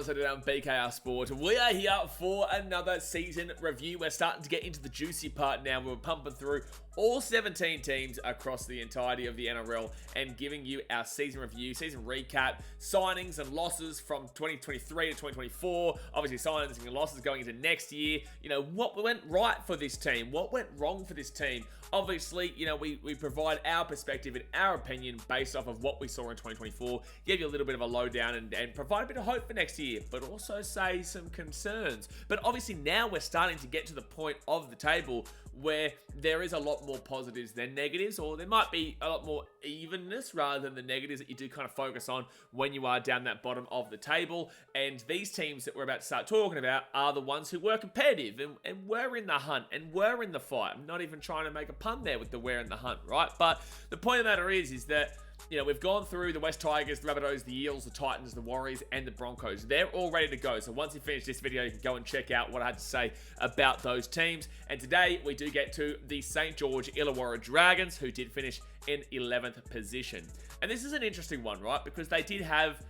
what's going on BKRsport? We are here for another season review. We're starting to get into the juicy part now. We're pumping through all 17 teams across the entirety of the NRL and giving you our season review, season recap, signings and losses from 2023 to 2024. Obviously, signings and losses going into next year. You know, what went right for this team? What went wrong for this team? Obviously, you know, we provide our perspective and our opinion based off of what we saw in 2024, give you a little bit of a lowdown and provide a bit of hope for next year, but also say some concerns. But obviously now we're starting to get to the point of the table where there is a lot more positives than negatives, or there might be a lot more evenness rather than the negatives that you do kind of focus on when you are down that bottom of the table. And these teams that we're about to start talking about are the ones who were competitive and were in the hunt and were in the fight. I'm not even trying to make a pun there with the were in the hunt, right? But the point of the matter is that, you know, we've gone through the West Tigers, the Rabbitohs, the Eels, the Titans, the Warriors, and the Broncos. They're all ready to go. So once you finish this video, you can go and check out what I had to say about those teams. And today, we do get to the St. George Illawarra Dragons, who did finish in 11th position. And this is an interesting one, right? Because they did have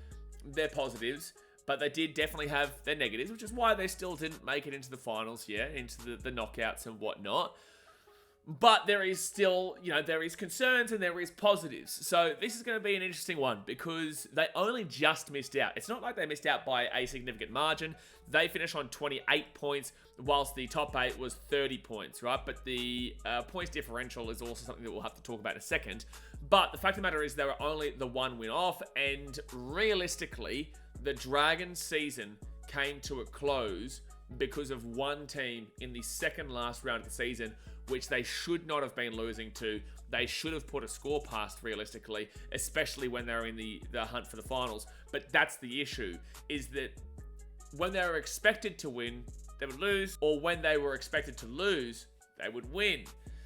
their positives, but they did definitely have their negatives, which is why they still didn't make it into the finals, into the knockouts and whatnot. But there is still, you know, there is concerns and there is positives. So this is going to be an interesting one because they only just missed out. It's not like they missed out by a significant margin. They finished on 28 points, whilst the top 8 was 30 points, right? But the points differential is also something that we'll have to talk about in a second. But the fact of the matter is they were only the one win off, and realistically, the Dragons season came to a close because of one team in the second last round of the season, which they should not have been losing to. They should have put a score past realistically, especially when they're in the hunt for the finals. But that's the issue, is that when they were expected to win, they would lose, or when they were expected to lose, they would win.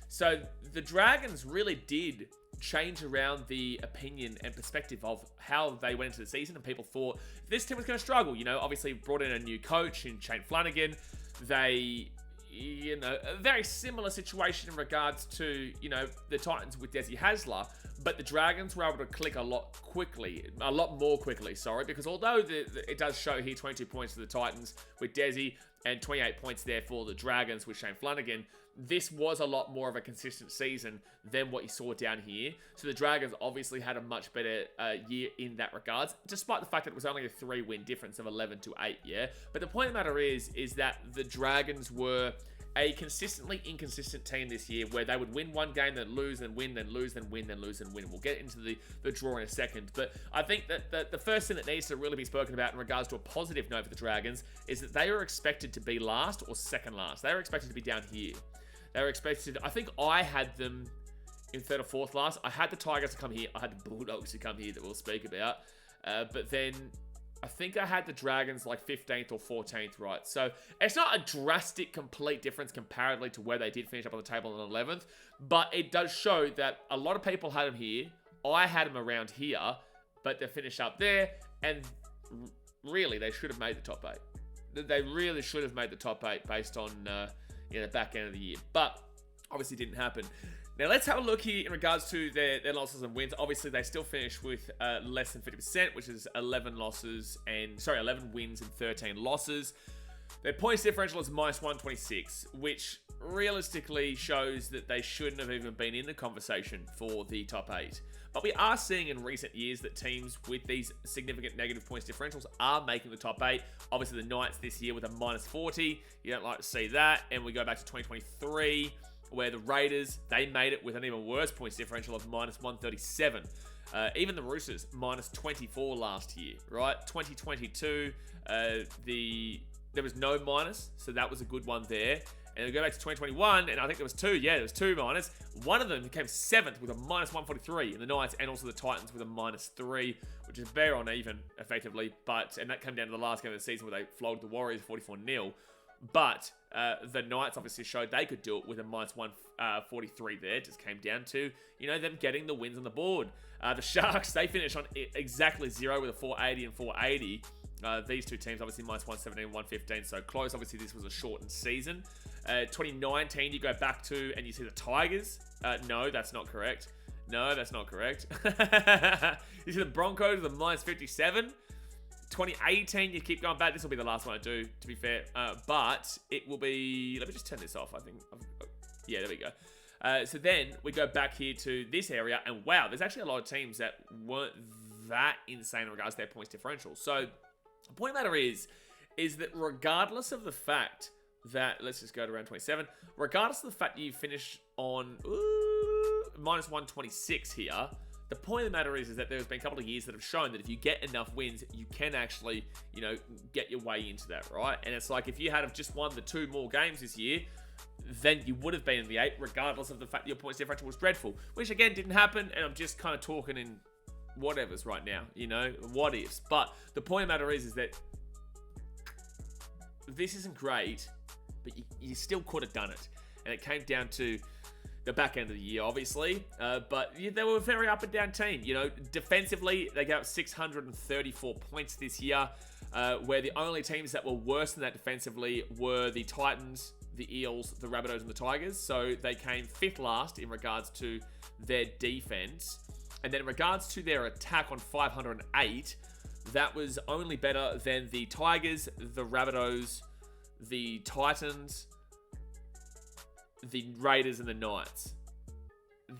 So the Dragons really did change around the opinion and perspective of how they went into the season, and people thought this team was going to struggle. You know, obviously brought in a new coach in Shane Flanagan. They, you know, a very similar situation in regards to, you know, the Titans with Desi Hasler, but the Dragons were able to click a lot more quickly, because although it does show here 22 points for the Titans with Desi and 28 points there for the Dragons with Shane Flanagan, this was a lot more of a consistent season than what you saw down here. So the Dragons obviously had a much better year in that regards, despite the fact that it was only a 3-win difference of 11 to 8, yeah? But the point of the matter is that the Dragons were a consistently inconsistent team this year, where they would win one game, then lose, then win, then lose, then win, then lose, then win. We'll get into the draw in a second. But I think that the first thing that needs to really be spoken about in regards to a positive note for the Dragons is that they are expected to be last or second last. They were expected to be down here. They were expected, I think I had them in third or fourth last. I had the Tigers to come here. I had the Bulldogs to come here that we'll speak about. But then I think I had the Dragons like 15th or 14th, right? So it's not a drastic, complete difference comparatively to where they did finish up on the table on 11th. But it does show that a lot of people had them here. I had them around here, but they finished up there. And really, they should have made the top 8. They really should have made the top 8 based on the back end of the year. But obviously didn't happen. Now, let's have a look here in regards to their losses and wins. Obviously, they still finished with less than 50%, which is 11 wins and 13 losses. Their points differential is minus 126, which realistically shows that they shouldn't have even been in the conversation for the top 8. But we are seeing in recent years that teams with these significant negative points differentials are making the top 8. Obviously, the Knights this year with a minus 40. You don't like to see that. And we go back to 2023, where the Raiders, they made it with an even worse points differential of minus 137. Even the Roosters, minus 24 last year, right? 2022, there was no minus, so that was a good one there. And we go back to 2021, and I think there was two minus. One of them became 7th with a minus 143 in the Knights, and also the Titans with a minus 3, which is very uneven, effectively. And that came down to the last game of the season where they flogged the Warriors 44-0. But the Knights obviously showed they could do it with a minus 143 there. It just came down to, you know, them getting the wins on the board. The Sharks, they finished on exactly 0 with a 480 and 480. These two teams, obviously, minus 117 and 115, so close. Obviously, this was a shortened season. 2019, you go back to, and you see the Tigers. No, that's not correct. You see the Broncos with a minus 57. 2018, you keep going back. This will be the last one I do, to be fair. But it will be... Let me just turn this off, I think. Yeah, there we go. So then we go back here to this area. And wow, there's actually a lot of teams that weren't that insane in regards to their points differential. So the point of the matter is that regardless of the fact that... Let's just go to round 27. Regardless of the fact that you finish on minus 126 here... The point of the matter is that there's been a couple of years that have shown that if you get enough wins, you can actually, you know, get your way into that, right? And it's like if you had just won the 2 more games this year, then you would have been in the 8, regardless of the fact that your points differential was dreadful. Which, again, didn't happen, and I'm just kind of talking in whatevers right now, you know, what ifs. But the point of the matter is that this isn't great, but you still could have done it. And it came down to... the back end of the year, obviously, but they were a very up and down team. You know, defensively, they got 634 points this year, where the only teams that were worse than that defensively were the Titans, the Eels, the Rabbitohs, and the Tigers. So they came 5th last in regards to their defense. And then in regards to their attack on 508, that was only better than the Tigers, the Rabbitohs, the Titans, the Raiders, and the Knights.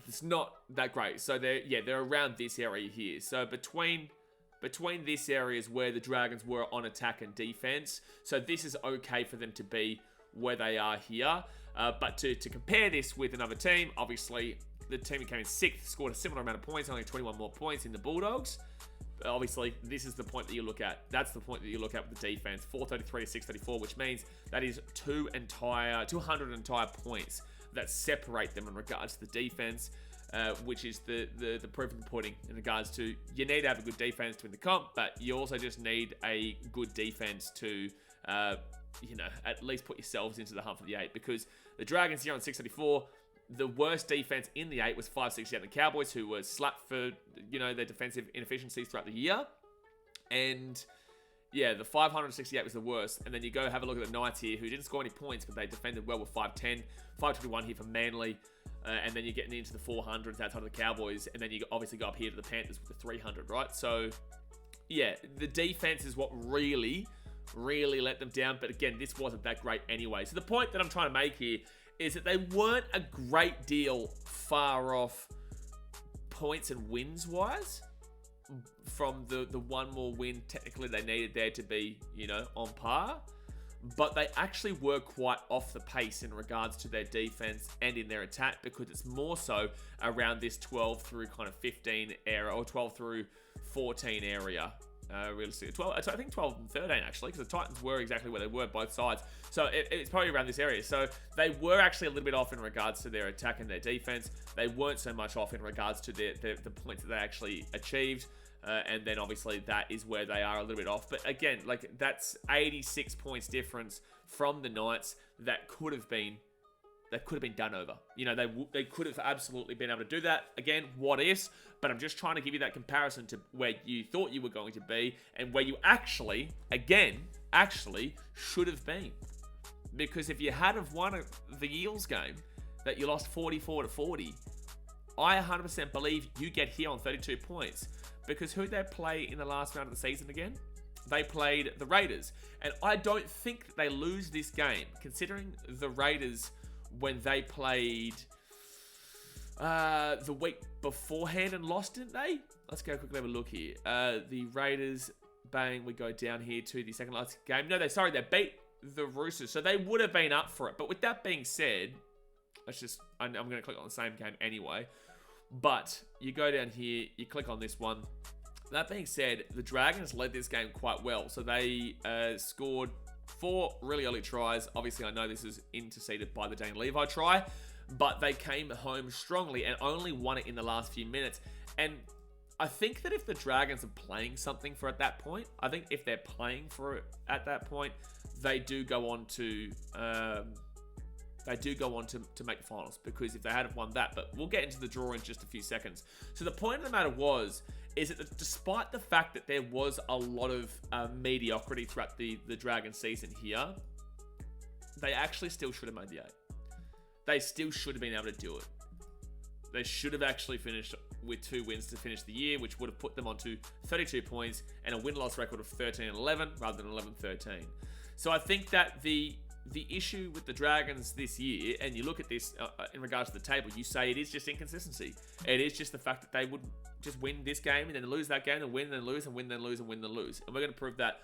It's not that great. So they're around this area here. So between this area is where the Dragons were on attack and defense. So this is okay for them to be where they are here. But to compare this with another team, obviously the team that came in 6th scored a similar amount of points, only 21 more points in the Bulldogs. Obviously, this is the point that you look at. That's the point that you look at with the defense. 433 to 634, which means that is 200 entire points that separate them in regards to the defense, which is the proof of the pudding in regards to you need to have a good defense to win the comp, but you also just need a good defense to, at least put yourselves into the hunt for the 8, because the Dragons here on 634, the worst defense in the 8 was 568, the Cowboys, who were slapped for, their defensive inefficiencies throughout the year. And yeah, the 568 was the worst. And then you go have a look at the Knights here, who didn't score any points, but they defended well with 510, 521 here for Manly. And then you're getting into the 400s outside of the Cowboys. And then you obviously go up here to the Panthers with the 300, right? So yeah, the defense is what really let them down. But again, this wasn't that great anyway. So the point that I'm trying to make here is that they weren't a great deal far off points and wins wise from the one more win technically they needed there to be, on par. But they actually were quite off the pace in regards to their defense and in their attack, because it's more so around this 12 through kind of 15 area, or 12 through 14 area. Realistically, 12. I think 12 and 13 actually, because the Titans were exactly where they were both sides. So it's probably around this area. So they were actually a little bit off in regards to their attack and their defense. They weren't so much off in regards to the points that they actually achieved. And then obviously that is where they are a little bit off. But again, that's 86 points difference from the Knights that could have been done over. They could have absolutely been able to do that. Again, what ifs? But I'm just trying to give you that comparison to where you thought you were going to be and where you actually should have been. Because if you had have won the Eels game that you lost 44-40, I 100% believe you get here on 32 points. Because who they play in the last round of the season again? They played the Raiders. And I don't think that they lose this game, considering the Raiders, when they played the week beforehand and lost, didn't they? Let's go quickly have a look here. The Raiders, bang, we go down here to the second last game. No, they beat the Roosters, so they would have been up for it. But with that being said, I'm going to click on the same game anyway. But you go down here, you click on this one. That being said, the Dragons led this game quite well. So they scored 4 really early tries. Obviously, I know this is interceded by the Dane Levi try, but they came home strongly and only won it in the last few minutes. And I think that if the Dragons are playing something for at that point, they do go on to make the finals, because if they had won that, but we'll get into the draw in just a few seconds. So the point of the matter is that despite the fact that there was a lot of mediocrity throughout the Dragon season here, they actually still should have made the 8. They still should have been able to do it. They should have actually finished with 2 wins to finish the year, which would have put them onto 32 points and a win-loss record of 13-11 rather than 11-13. So I think that the issue with the Dragons this year, and you look at this in regards to the table, you say it is just inconsistency. It is just the fact that they would just win this game and then lose that game and win and then lose and win then lose and win then lose. And we're going to prove that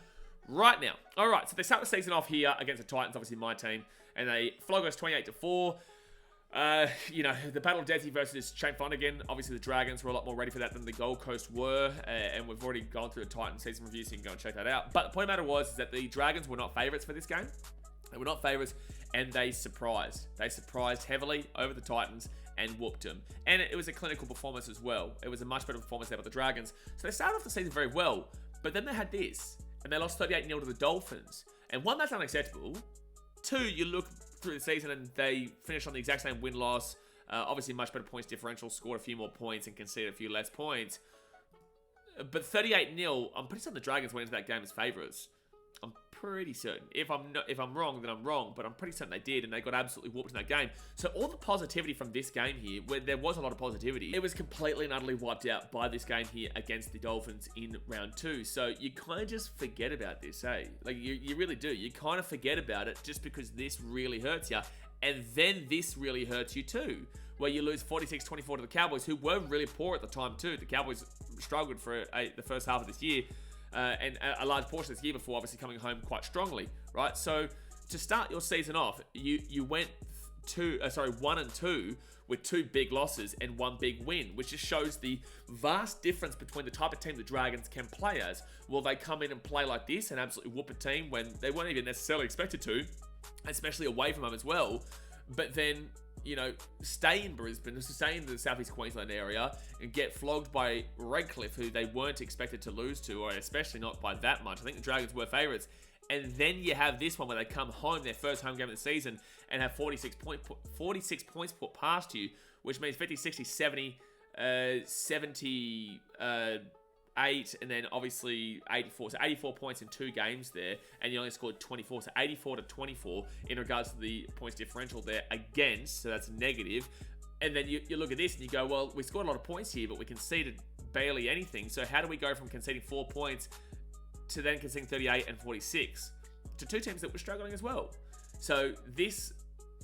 right now. All right, so they start the season off here against the Titans, obviously my team, and they flog us 28-4. You know, the Battle of Deathy versus Shane Flanagan. Obviously, the Dragons were a lot more ready for that than the Gold Coast were, and we've already gone through the Titan season review, so you can go and check that out. But the point of the matter is that the Dragons were not favourites for this game. They were not favourites, and they surprised. They surprised heavily over the Titans and whooped them. And it was a clinical performance as well. It was a much better performance there by the Dragons. So they started off the season very well, but then they had this, and they lost 38-0 to the Dolphins. And one, that's unacceptable. Two, you look through the season and they finished on the exact same win-loss. Obviously, much better points differential, scored a few more points and conceded a few less points. But 38-0, I'm pretty certain the Dragons went into that game as favourites. I'm pretty certain. If I'm wrong, then I'm wrong. But I'm pretty certain they did, and they got absolutely whooped in that game. So all the positivity from this game here, where there was a lot of positivity, it was completely and utterly wiped out by this game here against the Dolphins in round 2. So you kind of just forget about this, eh? Like, you really do. You kind of forget about it just because this really hurts you. And then this really hurts you too, where you lose 46-24 to the Cowboys, who were really poor at the time too. The Cowboys struggled for the first half of this year. And a large portion of this year before obviously coming home quite strongly, right? So to start your season off, you went 1-2 with 2 big losses and 1 big win, which just shows the vast difference between the type of team the Dragons can play as. Will they come in and play like this and absolutely whoop a team when they weren't even necessarily expected to, especially away from home as well, but then, you know, stay in Brisbane, stay in the Southeast Queensland area and get flogged by Redcliffe, who they weren't expected to lose to, or especially not by that much. I think the Dragons were favourites. And then you have this one where they come home, their first home game of the season, and have 46 points put past you, which means 50, 60, 70, 78, and then obviously 84. So 84 points in 2 games there, and you only scored 24. So 84-24 in regards to the points differential there against, so that's negative. And then you look at this and you go, well, we scored a lot of points here, but we conceded barely anything. So how do we go from conceding 4 points to then conceding 38 and 46 to 2 teams that were struggling as well? So this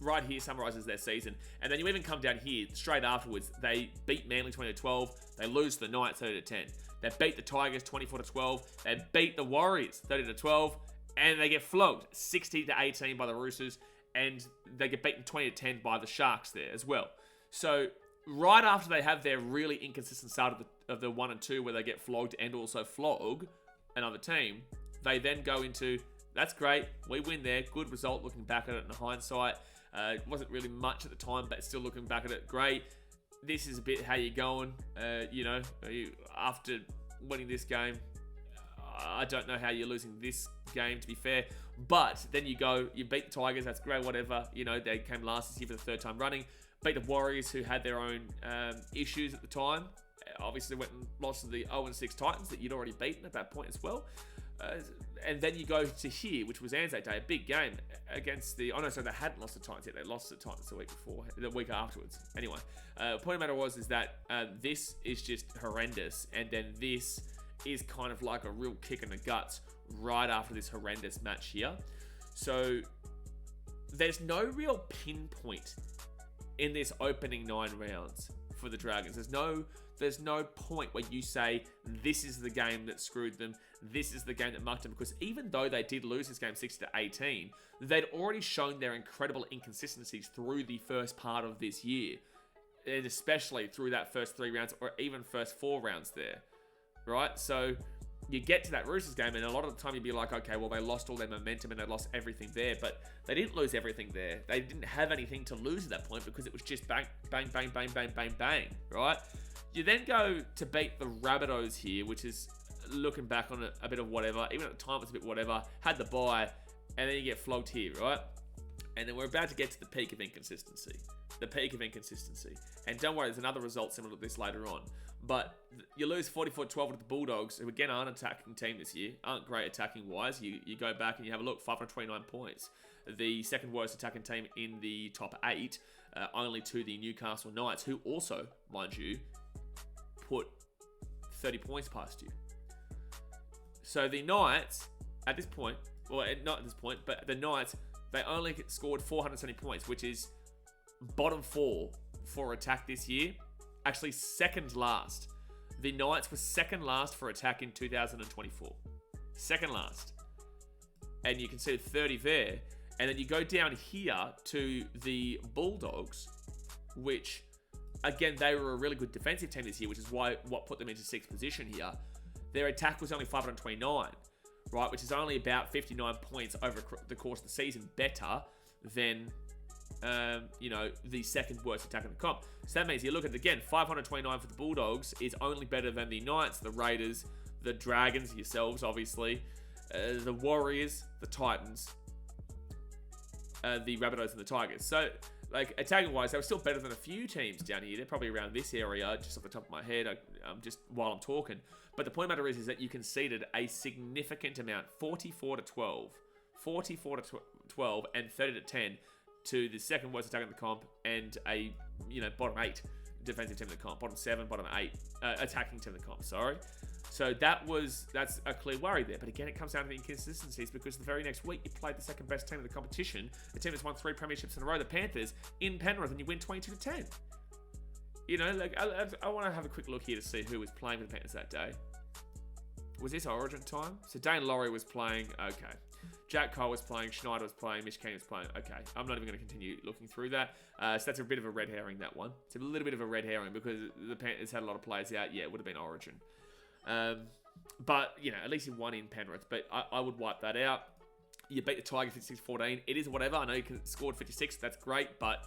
right here summarizes their season. And then you even come down here straight afterwards. They beat Manly 20-12. They lose to the Knights 30-10. They beat the Tigers 24-12. They beat the Warriors 30-12. And they get flogged 60-18 by the Roosters. And they get beaten 20-10 by the Sharks there as well. So right after they have their really inconsistent start of the 1 and 2 where they get flogged and also flog another team, they then go into, that's great, we win there, good result looking back at it in hindsight. It wasn't really much at the time, but still looking back at it, great. This is a bit how you're going, you know, after winning this game. I don't know how you're losing this game, to be fair. But then you go, you beat the Tigers, that's great, whatever. You know, they came last this year for the 3rd time running. Beat the Warriors, who had their own issues at the time. Obviously went and lost to the 0-6 Titans that you'd already beaten at that point as well. And then you go to here, which was Anzac Day, a big game against the... Oh no, so they hadn't lost the Titans yet. They lost the Titans the week afterwards. Anyway, point of the matter is that this is just horrendous. And then this is kind of like a real kick in the guts right after this horrendous match here. So there's no real pinpoint in this opening 9 rounds for the Dragons. There's no point where you say, this is the game that screwed them, this is the game that mucked them, because even though they did lose this game 60-18, they'd already shown their incredible inconsistencies through the first part of this year, and especially through that first 3 rounds, or even first 4 rounds there, right? So you get to that Roosters game, and a lot of the time you'd be like, okay, well, they lost all their momentum and they lost everything there, but they didn't lose everything there. They didn't have anything to lose at that point because it was just bang, bang, bang, bang, bang, bang, bang, right? You then go to beat the Rabbitohs here, which is looking back on it a bit of whatever. Even at the time, it's a bit whatever. Had the bye, and then you get flogged here, right? And then we're about to get to the peak of inconsistency. The peak of inconsistency. And don't worry, there's another result similar to this later on. But you lose 44-12 to the Bulldogs, who again aren't an attacking team this year. Aren't great attacking-wise. You go back and you have a look, 529 points. The second worst attacking team in the top 8, only to the Newcastle Knights, who also, mind you, put 30 points past you. So the Knights, at this point, well, not at this point, but the Knights, they only scored 470 points, which is bottom 4 for attack this year. Actually, second last. The Knights were second last for attack in 2024. Second last. And you can see 30 there. And then you go down here to the Bulldogs, which, again, they were a really good defensive team this year, which is what put them into 6th position here. Their attack was only 529, right? Which is only about 59 points over the course of the season better than, the second worst attack in the comp. So that means you look at it again, 529 for the Bulldogs is only better than the Knights, the Raiders, the Dragons, yourselves, obviously, the Warriors, the Titans, the Rabbitohs, and the Tigers. So, like, attacking-wise, they were still better than a few teams down here. They're probably around this area, just off the top of my head, just while I'm talking. But the point of the matter is that you conceded a significant amount, 44 to 12, 44 to 12, and 30 to 10 to the second worst attack in the comp and a, bottom 8 defensive team in the comp, bottom 7, bottom 8 attacking team in the comp, sorry. So that's a clear worry there. But again, it comes down to the inconsistencies because the very next week you played the second best team in the competition, the team that's won 3 premierships in a row, the Panthers, in Penrith, and you win 22 to 10. I want to have a quick look here to see who was playing for the Panthers that day. Was this Origin time? So Dane Laurie was playing. Okay. Jack Cole was playing. Schneider was playing. Mitch Kane was playing. Okay. I'm not even going to continue looking through that. So that's a bit of a red herring, that one. It's a little bit of a red herring because the Panthers had a lot of players out. Yeah, it would have been Origin. But, at least he won in Penrith. But I would wipe that out. You beat the Tigers 56-14. It is whatever. I know you scored 56. That's great. But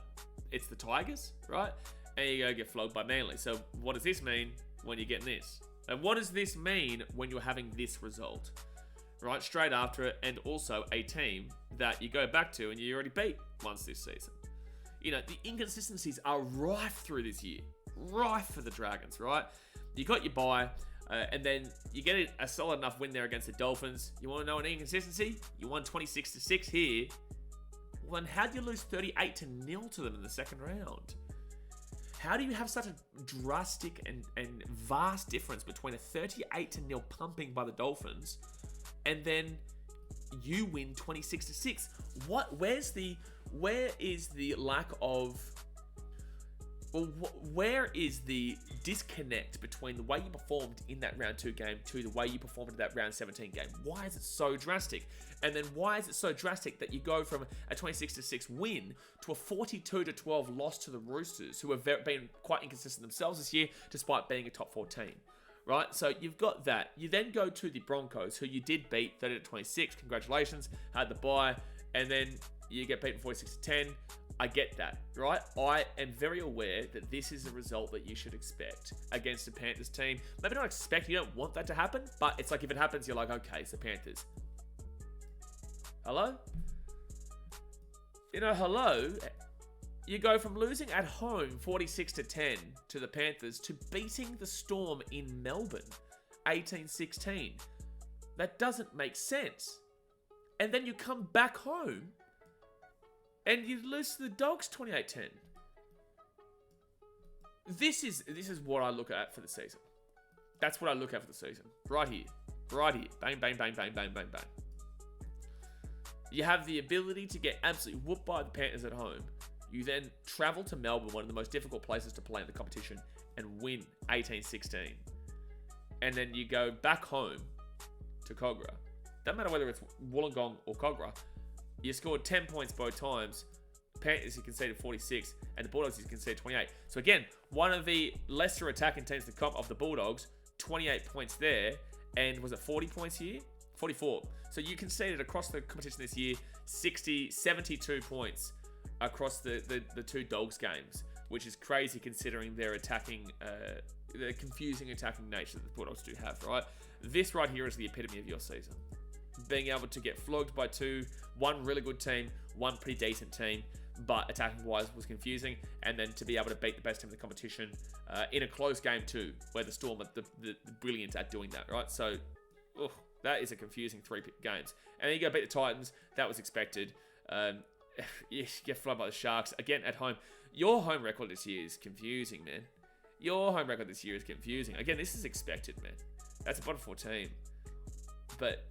it's the Tigers, right? And you go get flogged by Manly. So what does this mean when you're getting this? And what does this mean when you're having this result? Right, straight after it, and also a team that you go back to and you already beat once this season. The inconsistencies are rife through this year. Rife for the Dragons, right? You got your bye, and then you get a solid enough win there against the Dolphins. You want to know an inconsistency? You won 26-6 here. Well, then how do you lose 38-0 to them in the second round? How do you have such a drastic and vast difference between a 38-0 pumping by the Dolphins and then you win 26-6? Where is the lack of... Well, where is the disconnect between the way you performed in that round 2 game to the way you performed in that round 17 game? Why is it so drastic? And then why is it so drastic that you go from a 26-6 win to a 42-12 loss to the Roosters, who have been quite inconsistent themselves this year, despite being a top 4 team? Right, so you've got that. You then go to the Broncos, who you did beat 30-26. Congratulations, had the bye, and then you get beaten 46-10. I get that, right? I am very aware that this is a result that you should expect against a Panthers team. Maybe not expect, you don't want that to happen, but it's like if it happens, you're like, okay, it's the Panthers. Hello? Hello? You go from losing at home 46-10 to the Panthers to beating the Storm in Melbourne 18-16. That doesn't make sense. And then you come back home and you lose to the Dogs 28-10. This is what I look at for the season. That's what I look at for the season. Right here. Right here. Bang, bang, bang, bang, bang, bang, bang. You have the ability to get absolutely whooped by the Panthers at home. You then travel to Melbourne, one of the most difficult places to play in the competition, and win 18-16. And then you go back home to Cogra. Doesn't matter whether it's Wollongong or Cogra. You scored 10 points both times. Panthers, you conceded 46, and the Bulldogs, you conceded 28. So again, one of the lesser attacking teams in the comp of the Bulldogs, 28 points there, and was it 40 points here? 44. So you conceded across the competition this year 72 points across the 2 Dogs games, which is crazy considering their attacking, the confusing attacking nature that the Bulldogs do have, right? This right here is the epitome of your season. Being able to get flogged by one really good team, one pretty decent team, but attacking-wise was confusing, and then to be able to beat the best team in the competition in a close game too, where the Storm are the brilliant at doing that, right? So, that is a confusing 3 games. And then you go beat the Titans. That was expected. You get flogged by the Sharks. Again, at home. Your home record this year is confusing, man. Your home record this year is confusing. Again, this is expected, man. That's a bottom 4 team. But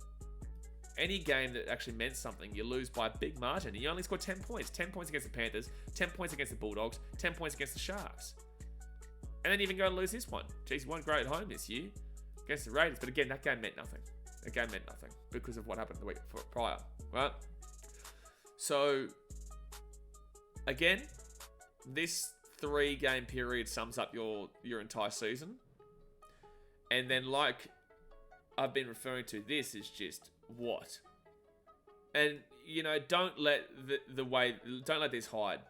any game that actually meant something, you lose by a big margin. And you only scored 10 points. 10 points against the Panthers, 10 points against the Bulldogs, 10 points against the Sharks. And then even go and lose this one. Jeez, you weren't great at home this year against the Raiders. But again, that game meant nothing. That game meant nothing because of what happened the week prior, right? So, again, this 3-game period sums up your entire season. And then, like I've been referring to, this is just what? And, you know, don't let don't let this hide.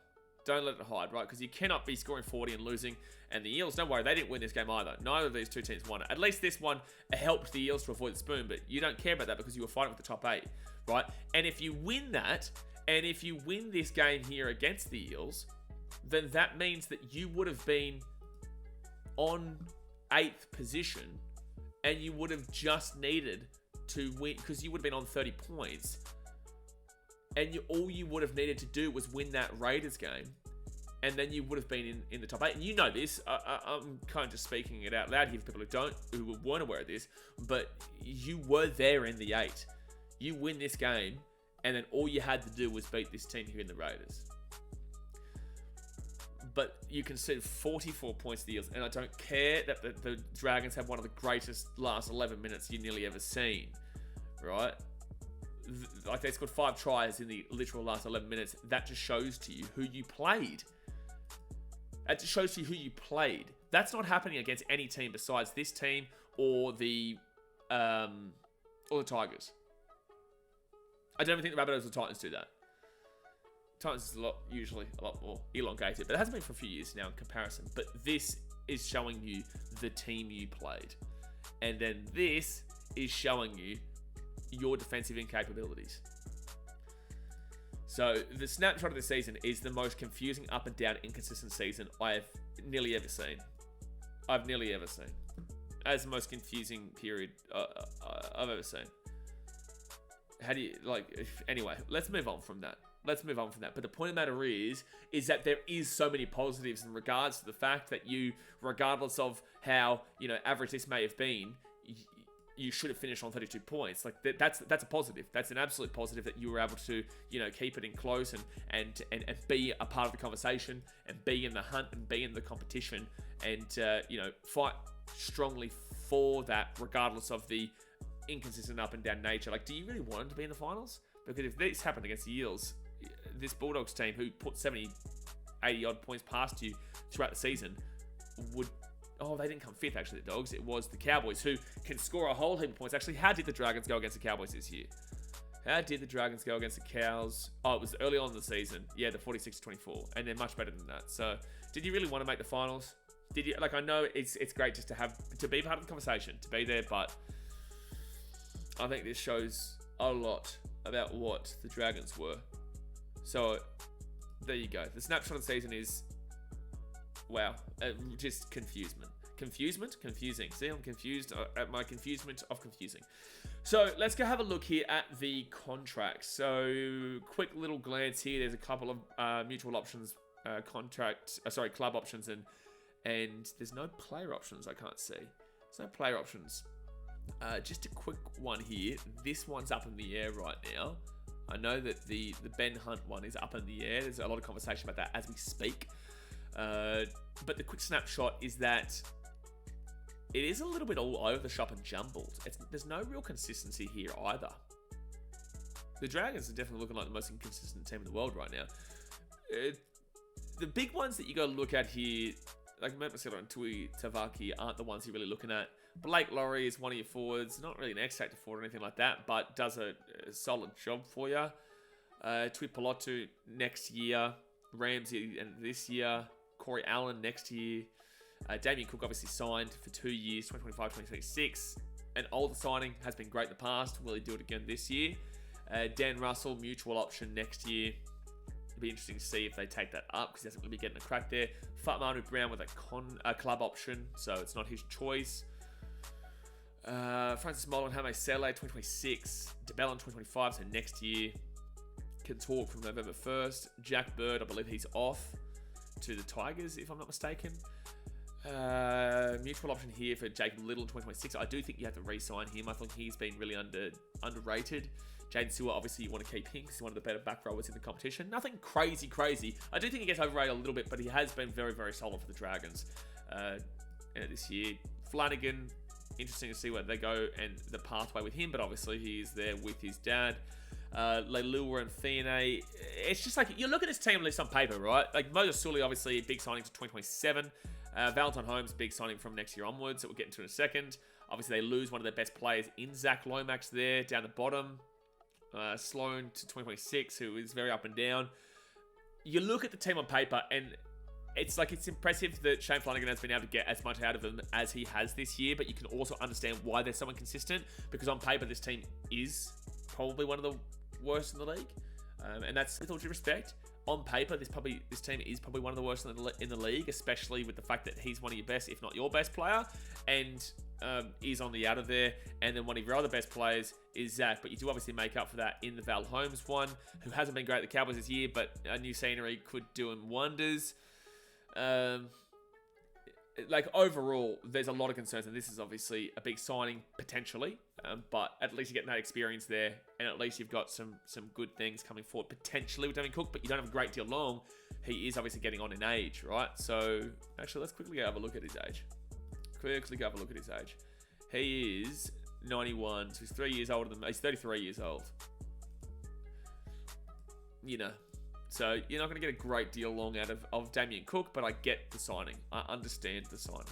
Don't let it hide, right? Because you cannot be scoring 40 and losing. And the Eels, don't worry, they didn't win this game either. Neither of these two teams won it. At least this one helped the Eels to avoid the spoon, but you don't care about that because you were fighting with the top 8, right? And if you win that, and if you win this game here against the Eels, then that means that you would have been on 8th position, and you would have just needed to win, because you would have been on 30 points, and all you would have needed to do was win that Raiders game, and then you would have been in the top 8. And you know this. I'm kind of just speaking it out loud here for people who weren't aware of this, but you were there in the 8. You win this game, and then all you had to do was beat this team here in the Raiders. But you conceded 44 points to the Eels, and I don't care that the Dragons have one of the greatest last 11 minutes you've nearly ever seen, right? Like, they scored 5 tries in the literal last 11 minutes. That just shows to you who you played. That just shows to you who you played. That's not happening against any team besides this team or the Tigers. I don't even think the Rabbitohs or Titans do that. Titans is usually a lot more elongated, but it hasn't been for a few years now in comparison. But this is showing you the team you played. And then this is showing you your defensive incapabilities. So the snapshot of the season is the most confusing up and down inconsistent season I've nearly ever seen. As the most confusing period I've ever seen. How do you, anyway, let's move on from that. But the point of the matter is that there is so many positives in regards to the fact that you, regardless of how, average this may have been, you should have finished on 32 points. Like, that's a positive. That's an absolute positive that you were able to, keep it in close and be a part of the conversation and be in the hunt and be in the competition and, fight strongly for that regardless of the inconsistent up and down nature. Like, do you really want them to be in the finals? Because if this happened against the Eels, this Bulldogs team who put 70, 80 odd points past you throughout the season would... Oh, they didn't come 5th, actually, the Dogs. It was the Cowboys who can score a whole heap of points. Actually, how did the Dragons go against the Cowboys this year? How did the Dragons go against the Cows? Oh, it was early on in the season. Yeah, the 46-24. And they're much better than that. So, did you really want to make the finals? Did you... I know it's great just to be part of the conversation, to be there, but I think this shows a lot about what the Dragons were. So, there you go. The snapshot of the season is, wow, just confusing. See, I'm confused at my confusement of confusing. So, let's go have a look here at the contracts. So, quick little glance here. There's a couple of mutual options, club options, and there's no player options I can't see. There's no player options. Just a quick one here. This one's up in the air right now. I know that the Ben Hunt one is up in the air. There's a lot of conversation about that as we speak. But the quick snapshot is that it is a little bit all over the shop and jumbled. There's no real consistency here either. The Dragons are definitely looking like the most inconsistent team in the world right now. The big ones that you got to look at here, like Mepasila and Tui Tavaki, aren't the ones you're really looking at. Blake Laurie is one of your forwards. Not really an X-Factor forward or anything like that, but does a solid job for you. Tui Pelotu next year. Ramsey and this year. Corey Allen next year. Damien Cook obviously signed for 2 years, 2025-2026. An older signing, has been great in the past. Will he do it again this year? Dan Russell, mutual option next year. It'll be interesting to see if they take that up because he doesn't really be getting a crack there. Manu Brown with a club option, so it's not his choice. Francis Molan, Hame Sele, 2026. DeBellin, 2025, so next year. Can talk from November 1st. Jack Bird, I believe he's off to the Tigers, if I'm not mistaken. Mutual option here for Jacob Little in 2026. I do think you have to re-sign him. I think he's been really underrated. Jaden Stewart, obviously you want to keep him because he's one of the better back rowers in the competition. Nothing crazy. I do think he gets overrated a little bit, but he has been very, very solid for the Dragons this year. Flanagan, interesting to see where they go and the pathway with him, but obviously he is there with his dad. Leilua and Fiane. It's just like, you look at this team list on paper, right? Like, Moses Sully, obviously, big signing to 2027. Valentine Holmes, big signing from next year onwards that we'll get into in a second. Obviously, they lose one of their best players in Zach Lomax there, down the bottom. Sloan to 2026, who is very up and down. You look at the team on paper, and it's impressive that Shane Flanagan has been able to get as much out of them as he has this year, but you can also understand why they're so inconsistent, because on paper, this team is probably one of the worst in the league. And that's, with all due respect, on paper, this team is probably one of the worst in the league, especially with the fact that he's one of your best, if not your best player, and is on the out of there. And then one of your other best players is Zach, but you do obviously make up for that in the Val Holmes one, who hasn't been great at the Cowboys this year, but a new scenery could do him wonders. Overall, there's a lot of concerns, and this is obviously a big signing potentially, but at least you're getting that experience there, and at least you've got some good things coming forward potentially with Damien Cook, but you don't have a great deal long. He is obviously getting on in age, right? So actually, let's quickly have a look at his age. He is 91, so he's 3 years older than me. He's 33 years old. So you're not going to get a great deal long out of Damien Cook, but I get the signing. I understand the signing.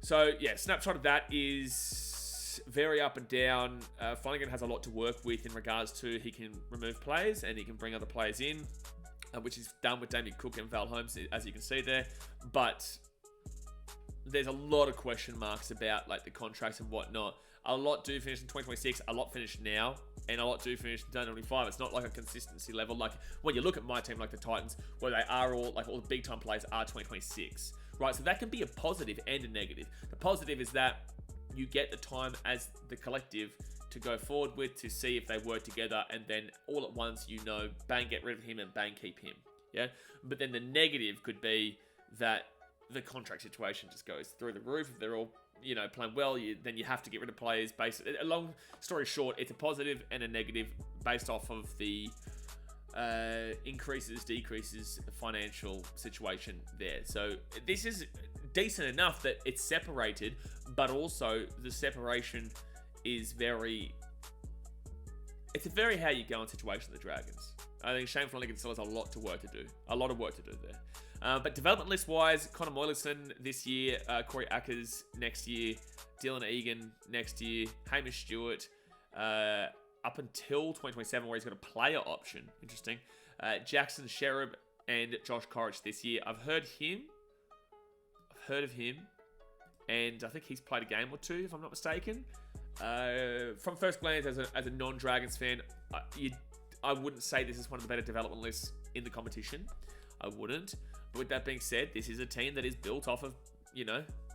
So yeah, snapshot of that is very up and down. Flanagan has a lot to work with in regards to he can remove players and he can bring other players in, which is done with Damien Cook and Val Holmes, as you can see there. But there's a lot of question marks about the contracts and whatnot. A lot do finish in 2026, a lot finish now, and a lot do finish in 2025. It's not like a consistency level. Like when you look at my team, like the Titans, where they are all the big time players are 2026, right? So that can be a positive and a negative. The positive is that you get the time as the collective to go forward with, to see if they work together, and then all at once, bang, get rid of him and bang, keep him. Yeah. But then the negative could be that the contract situation just goes through the roof. If they're all playing well, then you have to get rid of players. Long story short, it's a positive and a negative based off of the increases, decreases, financial situation there. So this is decent enough that it's separated, but also the separation is it's a very how you go on situation of the Dragons. I think Shane Flanagan still has a lot of work to do there. But development list wise, Connor Moyleson this year, Corey Ackers next year, Dylan Egan next year, Hamish Stewart up until 2027 where he's got a player option. Interesting. Jackson Sherab and Josh Corrich this year. I've heard of him, and I think he's played a game or two, if I'm not mistaken. From first glance, as a non-Dragons fan, I wouldn't say this is one of the better development lists in the competition. I wouldn't. But with that being said, this is a team that is built off of,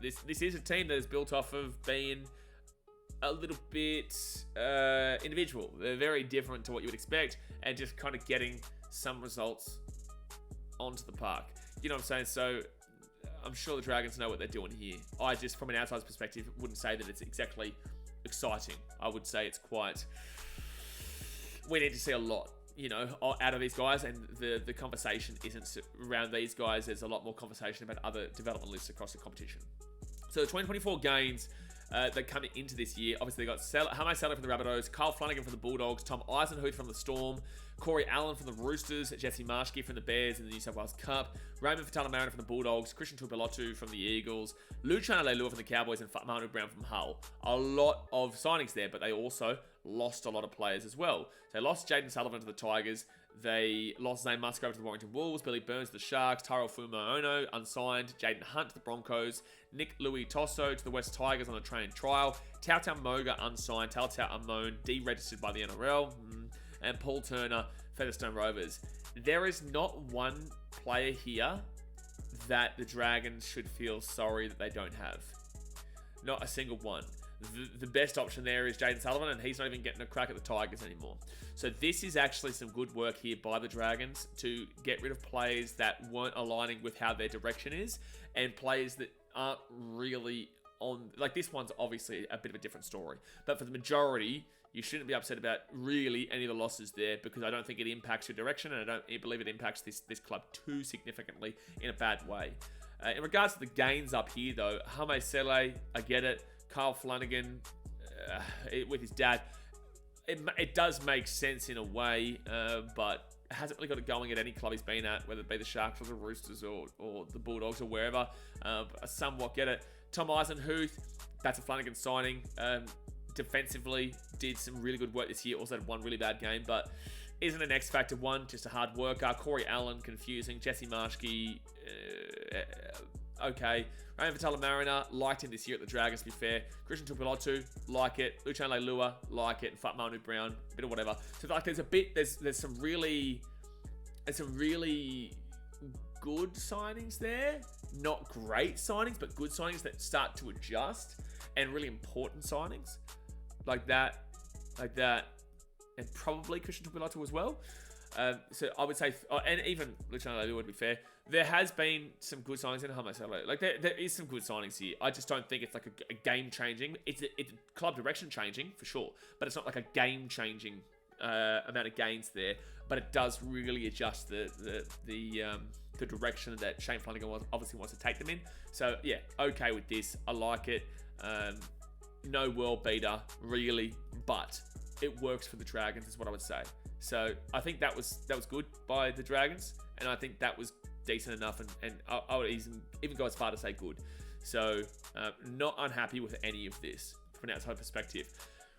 this is a team that is built off of being a little bit individual. They're very different to what you would expect, and just kind of getting some results onto the park. You know what I'm saying? So I'm sure the Dragons know what they're doing here. I just, from an outsider's perspective, wouldn't say that it's exactly exciting. I would say it's quite... We need to see a lot, out of these guys, and the conversation isn't around these guys. There's a lot more conversation about other development lists across the competition. So the 2024 gains that come into this year, obviously they got Hamai Sailor from the Rabbitohs, Kyle Flanagan from the Bulldogs, Tom Eisenhuth from the Storm, Corey Allen from the Roosters, Jesse Marshke from the Bears in the New South Wales Cup, Raymond Fatala-Mariner from the Bulldogs, Christian Tuipulotu from the Eagles, Luciano Leilua from the Cowboys, and Manu Brown from Hull. A lot of signings there, but they also lost a lot of players as well. They lost Jaden Sullivan to the Tigers. They lost Zane Musgrove to the Warrington Wolves, Billy Burns to the Sharks, Tyrell Fumaono, unsigned, Jaden Hunt to the Broncos, Nick Louis Tosso to the West Tigers on a training trial, Tautau Moga unsigned, Tautau Amon deregistered by the NRL, and Paul Turner, Featherstone Rovers. There is not one player here that the Dragons should feel sorry that they don't have. Not a single one. the best option there is Jaden Sullivan, and he's not even getting a crack at the Tigers anymore. So this is actually some good work here by the Dragons to get rid of players that weren't aligning with how their direction is, and players that aren't really on... Like, this one's obviously a bit of a different story. But for the majority, you shouldn't be upset about really any of the losses there, because I don't think it impacts your direction, and I don't believe it impacts this club too significantly in a bad way. In regards to the gains up here, though, Hame Sele, I get it. Kyle Flanagan with his dad, it does make sense in a way, but hasn't really got it going at any club he's been at, whether it be the Sharks or the Roosters or the Bulldogs or wherever. I somewhat get it. Tom Eisenhuth, that's a Flanagan signing. Defensively, did some really good work this year. Also had one really bad game, but isn't an X Factor one, just a hard worker. Corey Allen, confusing. Jesse Marshke, okay. Ryan Vitala-Mariner, liked him this year at the Dragons, to be fair. Christian Tuipulotu, like it. Lucian Leilua, like it. And Fat Manu Brown, bit of whatever. So like there's some really good signings there. Not great signings, but good signings that start to adjust, and really important signings. Like that, and probably Christian Tuipulotu as well. So I would say, and even Lucian Leilua, to be fair, there has been some good signings in Hame Sele. Like there is some good signings here. I just don't think it's like a game changing. It's club direction changing for sure, but it's not like a game changing amount of gains there. But it does really adjust the direction that Shane Flanagan obviously wants to take them in. So yeah, okay with this. I like it. No world beater really, but it works for the Dragons, is what I would say. So I think that was good by the Dragons, and I think that was decent enough, and I would even go as far to say good. So not unhappy with any of this from an outside perspective.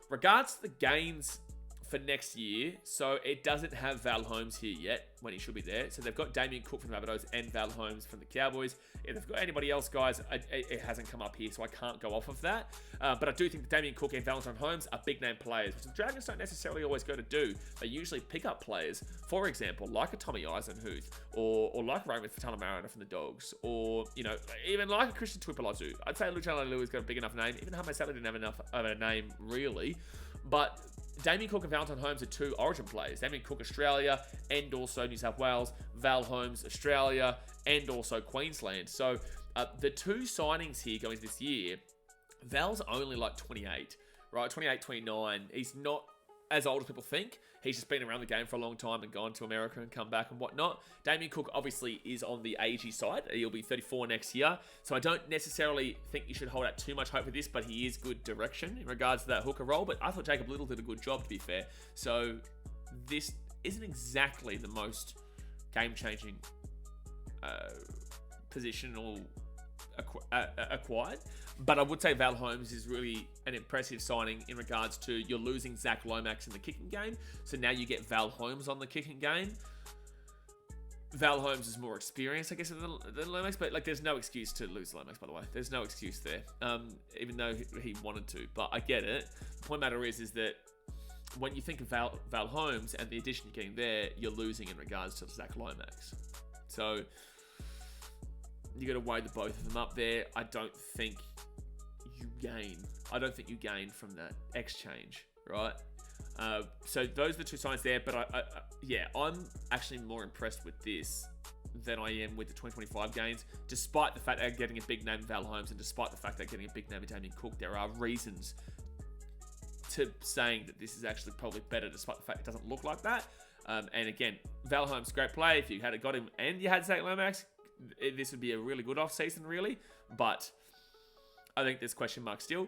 Regards to the gains for next year, so it doesn't have Val Holmes here yet when he should be there. So they've got Damien Cook from the Rabbitohs and Val Holmes from the Cowboys. If they've got anybody else, guys, it hasn't come up here, so I can't go off of that. But I do think that Damien Cook and Valentine Holmes are big name players, which the Dragons don't necessarily always go to do. They usually pick up players, for example, like a Tommy Eisenhuth, or like Raymond Fatala-Mariner from the Dogs, or, you know, even like a Christian Tuipulotu. I'd say Luciano Leilua got a big enough name. Even Hame Sele didn't have enough of a name, really. But Damien Cook and Valentine Holmes are two Origin players. Damien Cook, Australia, and also New South Wales. Val Holmes, Australia, and also Queensland. So the two signings here going into this year, Val's only like 28, right? 28, 29. He's not as old as people think. He's just been around the game for a long time and gone to America and come back and whatnot. Damien Cook obviously is on the agey side. He'll be 34 next year. So I don't necessarily think you should hold out too much hope for this, but he is good direction in regards to that hooker role. But I thought Jacob Little did a good job, to be fair. So this isn't exactly the most game-changing positional acquired. But I would say Val Holmes is really an impressive signing in regards to you're losing Zach Lomax in the kicking game. So now you get Val Holmes on the kicking game. Val Holmes is more experienced, I guess, than Lomax. But like, there's no excuse to lose Lomax, by the way. There's no excuse there, even though he wanted to. But I get it. The point of the matter is that when you think of Val Holmes and the addition you're getting there, you're losing in regards to Zach Lomax. So you got to weigh the both of them up there. I don't think you gain from that exchange, right? So those are the two signs there. But I'm actually more impressed with this than I am with the 2025 gains, despite the fact they're getting a big name in Val Holmes, and despite the fact they're getting a big name in Damien Cook. There are reasons to saying that this is actually probably better, despite the fact it doesn't look like that. And again, Val Holmes, great play. If you had got him and you had Zach Lomax, this would be a really good off-season, really. But I think there's question marks still.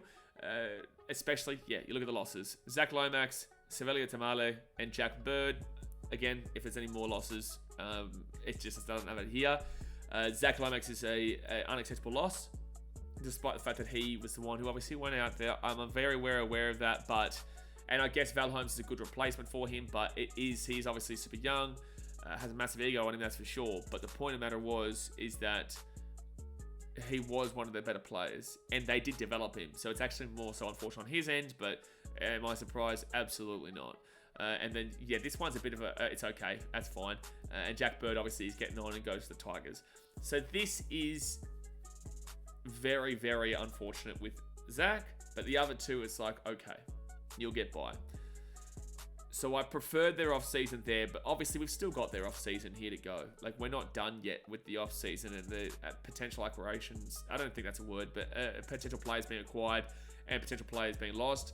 Especially, you look at the losses. Zach Lomax, Savelia Tamale, and Jack Bird. Again, if there's any more losses, it just doesn't have it here. Zach Lomax is a unacceptable loss, despite the fact that he was the one who obviously went out there. I'm very aware of that, and I guess Val Holmes is a good replacement for him, but he's obviously super young, has a massive ego on him, that's for sure. But the point of the matter is that he was one of their better players, and they did develop him. So it's actually more so unfortunate on his end, but am I surprised? Absolutely not. And then, this one's a bit of it's okay, that's fine. And Jack Bird obviously is getting on and goes to the Tigers. So this is very, very unfortunate with Zach. But the other two, it's like, okay, you'll get by. So I preferred their off-season there, but obviously we've still got their off-season here to go. Like, we're not done yet with the off-season and the potential acquisitions. I don't think that's a word, but potential players being acquired and potential players being lost.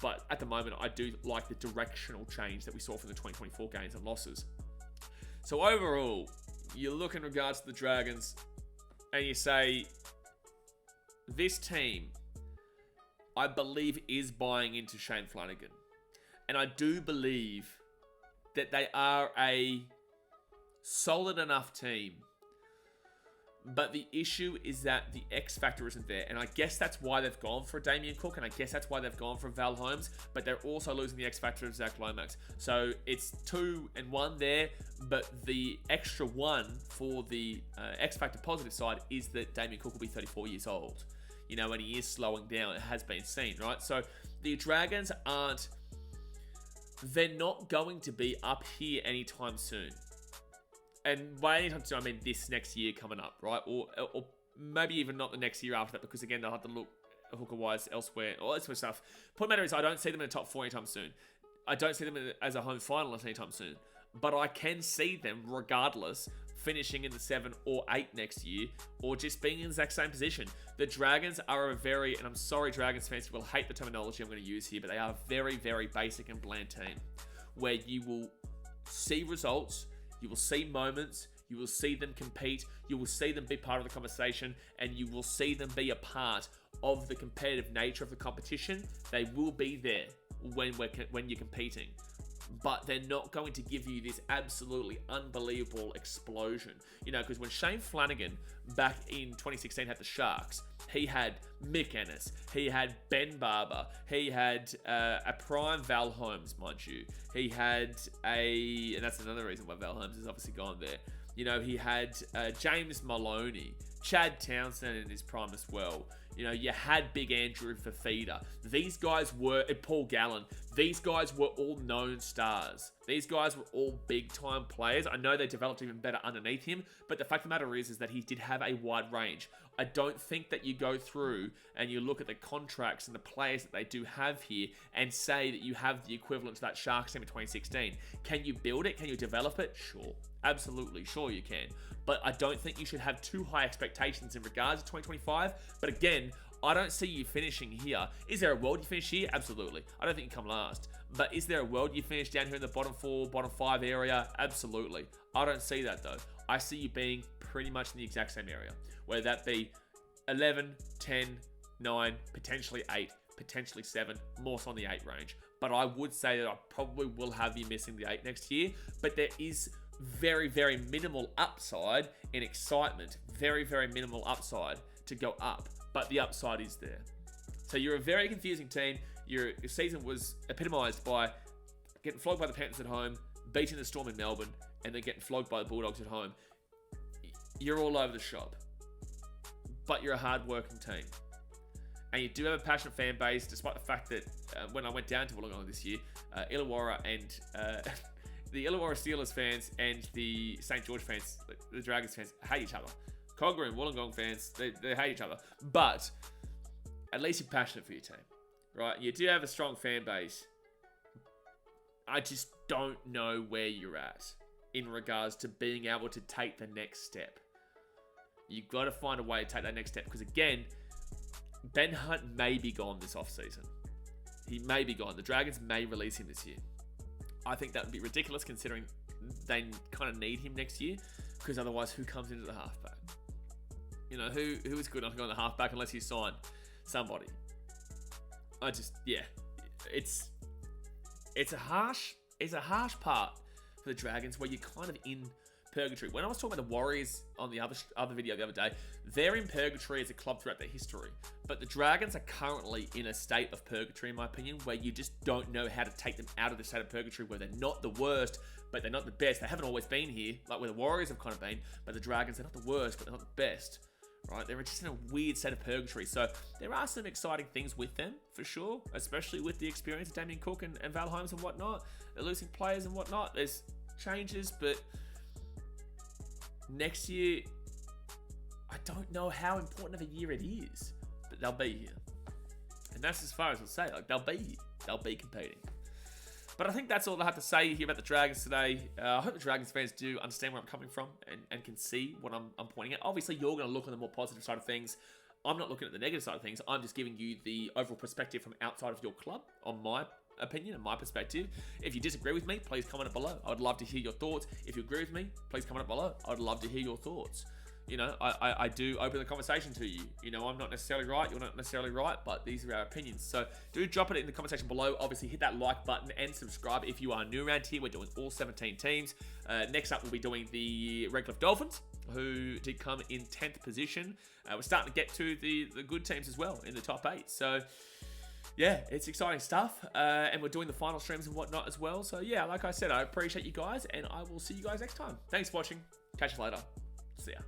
But at the moment, I do like the directional change that we saw from the 2024 gains and losses. So overall, you look in regards to the Dragons and you say, this team, I believe, is buying into Shane Flanagan. And I do believe that they are a solid enough team. But the issue is that the X factor isn't there. And I guess that's why they've gone for Damien Cook. And I guess that's why they've gone for Val Holmes. But they're also losing the X factor of Zach Lomax. So it's 2 and 1 there. But the extra 1 for the X factor positive side is that Damien Cook will be 34 years old. You know, and he is slowing down. It has been seen, right? So the Dragons aren't... They're not going to be up here anytime soon. And by anytime soon, I mean this next year coming up, right? Or maybe even not the next year after that, because again, they'll have to look hooker-wise elsewhere, all that sort of stuff. Point matter is, I don't see them in the top 4 anytime soon. I don't see them as a home finalist anytime soon. But I can see them, regardless, finishing in the 7 or 8 next year, or just being in the exact same position. The Dragons are a very, and I'm sorry Dragons fans, you will hate the terminology I'm going to use here, but they are a very, very basic and bland team, where you will see results, you will see moments, you will see them compete, you will see them be part of the conversation, and you will see them be a part of the competitive nature of the competition. They will be there when you're competing. But they're not going to give you this absolutely unbelievable explosion. You know, because when Shane Flanagan back in 2016 had the Sharks, he had Mick Ennis, he had Ben Barber, he had a prime Val Holmes, mind you. He had and that's another reason why Val Holmes has obviously gone there. You know, he had James Maloney, Chad Townsend in his prime as well. You know, you had Big Andrew Fafita. These guys were, Paul Gallen, these guys were all known stars. These guys were all big-time players. I know they developed even better underneath him, but the fact of the matter is that he did have a wide range. I don't think that you go through and you look at the contracts and the players that they do have here and say that you have the equivalent to that Sharks team in 2016. Can you build it? Can you develop it? Sure. Absolutely. Sure you can. But I don't think you should have too high expectations in regards to 2025. But again, I don't see you finishing here. Is there a world you finish here? Absolutely. I don't think you come last. But is there a world you finish down here in the bottom 4, bottom 5 area? Absolutely. I don't see that though. I see you being pretty much in the exact same area. Whether that be 11, 10, 9, potentially 8, potentially 7, more so on the 8 range. But I would say that I probably will have you missing the 8 next year. But there is very, very minimal upside in excitement. Very, very minimal upside to go up. But the upside is there. So you're a very confusing team. Your season was epitomised by getting flogged by the Panthers at home, beating the Storm in Melbourne, and then getting flogged by the Bulldogs at home. You're all over the shop. But you're a hard-working team. And you do have a passionate fan base, despite the fact that when I went down to Wollongong this year, Illawarra and the Illawarra Steelers fans and the St. George fans, the Dragons fans, hate each other. Cogra and Wollongong fans, they hate each other. But at least you're passionate for your team, right? You do have a strong fan base. I just don't know where you're at in regards to being able to take the next step. You've got to find a way to take that next step. Because again, Ben Hunt may be gone this offseason. He may be gone. The Dragons may release him this year. I think that would be ridiculous considering they kind of need him next year. Because otherwise, who comes into the halfback? You know, who is good enough to go in the halfback unless you sign somebody? It's a harsh part for the Dragons where you're kind of in purgatory. When I was talking about the Warriors on the other video the other day, they're in purgatory as a club throughout their history. But the Dragons are currently in a state of purgatory, in my opinion, where you just don't know how to take them out of the state of purgatory, where they're not the worst, but they're not the best. They haven't always been here, like where the Warriors have kind of been, but the Dragons are not the worst, but they're not the best. Right, they're just in a weird state of purgatory. So there are some exciting things with them, for sure, especially with the experience of Damien Cook and Val Holmes and whatnot. They're losing players and whatnot. There's changes, but next year, I don't know how important of a year it is, but they'll be here. And that's as far as I'll say. Like, they'll be competing. But I think that's all I have to say here about the Dragons today. I hope the Dragons fans do understand where I'm coming from and can see what I'm pointing at. Obviously, you're going to look on the more positive side of things. I'm not looking at the negative side of things. I'm just giving you the overall perspective from outside of your club on my opinion and my perspective. If you disagree with me, please comment it below. I would love to hear your thoughts. If you agree with me, please comment it below. I would love to hear your thoughts. You know, I do open the conversation to you. You know, I'm not necessarily right, you're not necessarily right, but these are our opinions. So do drop it in the comment section below. Obviously, hit that like button and subscribe if you are new around here. We're doing all 17 teams. Next up, we'll be doing the Redcliffe Dolphins, who did come in 10th position. We're starting to get to the good teams as well in the top 8. So yeah, it's exciting stuff. And we're doing the final streams and whatnot as well. So yeah, like I said, I appreciate you guys, and I will see you guys next time. Thanks for watching. Catch you later. See ya.